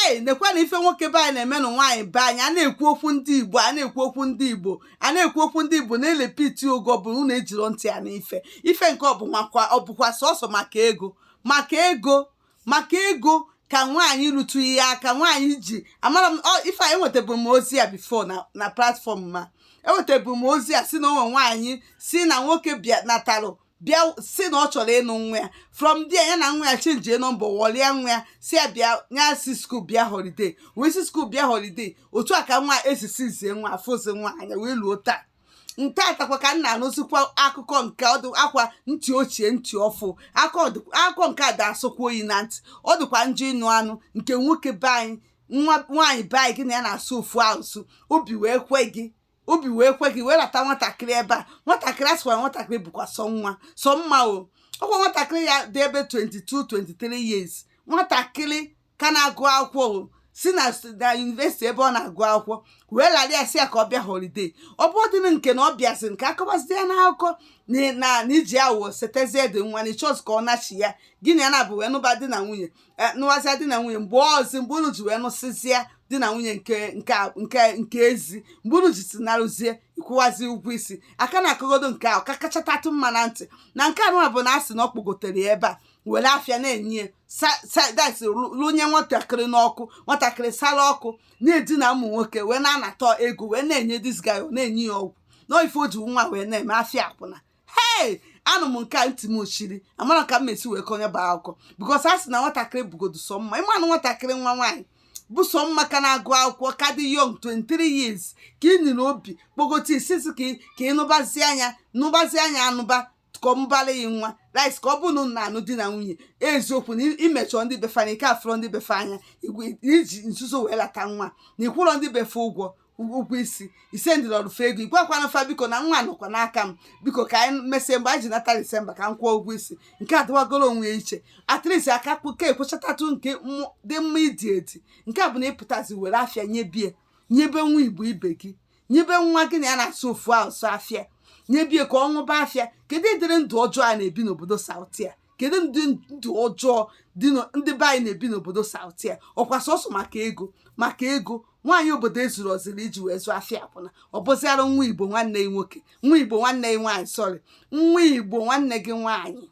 hey nekwa na ife nwoke be anyị na-eme na nwaanyị be anyị a na-ekwu okwu ndị Igbo a na-ekwu okwu ndị Igbo a na-ekwu okwu ndị Igbo na-elepiti ogo ọ bụ unu ejiro ntị ya n'ife ife nke ọ bụkwa sọsọ maka ego ka nwaanyị rụtụ ihe aka nwaanyị ji amara m ife a enwetabu m ozi ya before na platform ma enwetabu m ozi ya si na onwe nwaanyị si na nwoke bịa natalụ bịa si na ọ chọrọ ịnụ nwa ya from there ya na nwa ya chenjie nọmba wọlie nwa ya si ya bịa nya si skuul bịa holiday wee si skuul bịa holiday otu a ka nwa esisizie nwa afụzi nwa anya wee luo taa nke atakwa ka nna anụzikwa akụkọ nke ọdụ akwa ntị ochie ntị ọfụ akụkọ nke a da-asụkwa oyi na ntị ọ dịkwa njọ ịnụ anụ nke nwoke be anyị nwaanyị be anyị gị na ya na-asụ ofu asụsụ obi wee kwe gị wee lata nwatakịrị ebe a nwatakịrị asịkwa nwatakịrị bụkwa sọ mma o ọkwa nwatakịrị ya dị ebe 22-23 years nwatakịrị ka na-agụ akwụkwọ si na yunivesiti ebe ọ na-agụ akwụkwọ wee lara ya si ya ka ọ bịa holiday ọ bụ ọdịnị nke na ọ bịazi nke akọbazi ya n'akụkọ na iji awụ setezie dị nwa n'ịchọs ka ọ nachi ya gịnị ya na-abụ wee nụba di na nwunye nụwazia di na nwunye mgbe unu ji wee nụsịzịa di na nwunye nke ezi mgbe unu ji si narụzie ịkwụwazi ụgwọ isi aka na-akọgodo nke ahụ ka kachatatụ mma na ntị na nke anụwa bụ na asị na ọ kpọgotere ya ebe a were afịa na-enye lunye nwatakịrị n'ọkụ nwatakịrị sara ọkụ na-edina ụmụ nwoke wee na-anata ego wee na-enye dis guy na-enye ya ọgwụ n'ife o ji nwa wee na-eme afịa akwụna hey anụ m nke a ntị m ochiri amara ka m esi wee konye ba akụkọ bikos a sị na nwatakịrị bugodu sọ mma ịmanụ nwatakịrị nwa nwaanyị bụ sọ mma ka na-agụ akwụkwọ ka dị young 23 years ka ị nụrụ obi kpogote isisi ka ị nụbazi anya anụba ka ọ mụbara ya nwa rice ka ọ bụ na anụ di na nwunye eziokwu na imechọ ndị befe anya ike afụrọ ndị befe anya iji nzuzo wee lata nwa na ikwụrọ ndị befe ụgwọ isi ise ndị lọrụfe ego igwakwana fa biko na nwa nọkwa n'aka m biko ka anyị mesie mgbe anyị ji nata Disemba ka m kwụọ ụgwọ isi nke adịwagoro onwe ya iche atrisi aka ka ekwechatatụ nke dị mma ịdị eti nke a bụ na ịpụtazi were afịa nyebe nwa Igbo ibe gị nyebe nwa gị na ya na-asụ ofu asụ afịa nyebie ka ọ ṅụba afịa kedu ịdịrị ndụ ọjọọ a na-ebi n'obodo South ya kedu ndụ ọjọọ ndị be anyị na-ebi n'obodo South ya ọkwa sọsọ maka ego nwaanyị obodo ezuru oziri iji wee zụọ afịa akwụna ọ bụziara nwa Igbo nwanne ya nwoke nwa Igbo nwanne ya nwaanyị sọrị nwa Igbo nwanne gị nwaanyị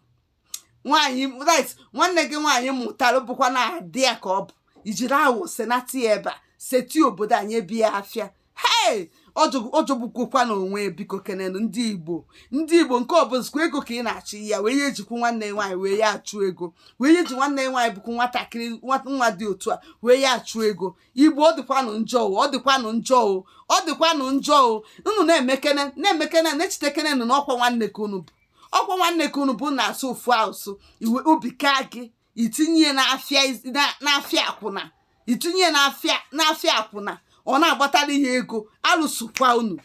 right nwanne gị nwaanyị mụtara bụkwa na adị ya ka ọ bụ ijiri awụ senati ya ebe a seti obodo anyị bịa afịa hey ọjọgbukwa na onwe biko kenenu ndị Igbo nke ọbụzikwa ego ka ị na-achị ya wee ya ejikwu nwanne nwaanyị wee ya achụ ego wee ya eji nwanne nwaanyị bụkwu nwatakịrị nwa dị otu a wee ya achụ ego Igbo ọ dịkwanụ njọ unu na-emekene na-echitekene na ọkwa nwanne ka unu bụ na-asụ ofu asụsụ iwe obi ka gị itinye n'afịa akwụna ọ na-agbatara ihe ego alụsokwa unu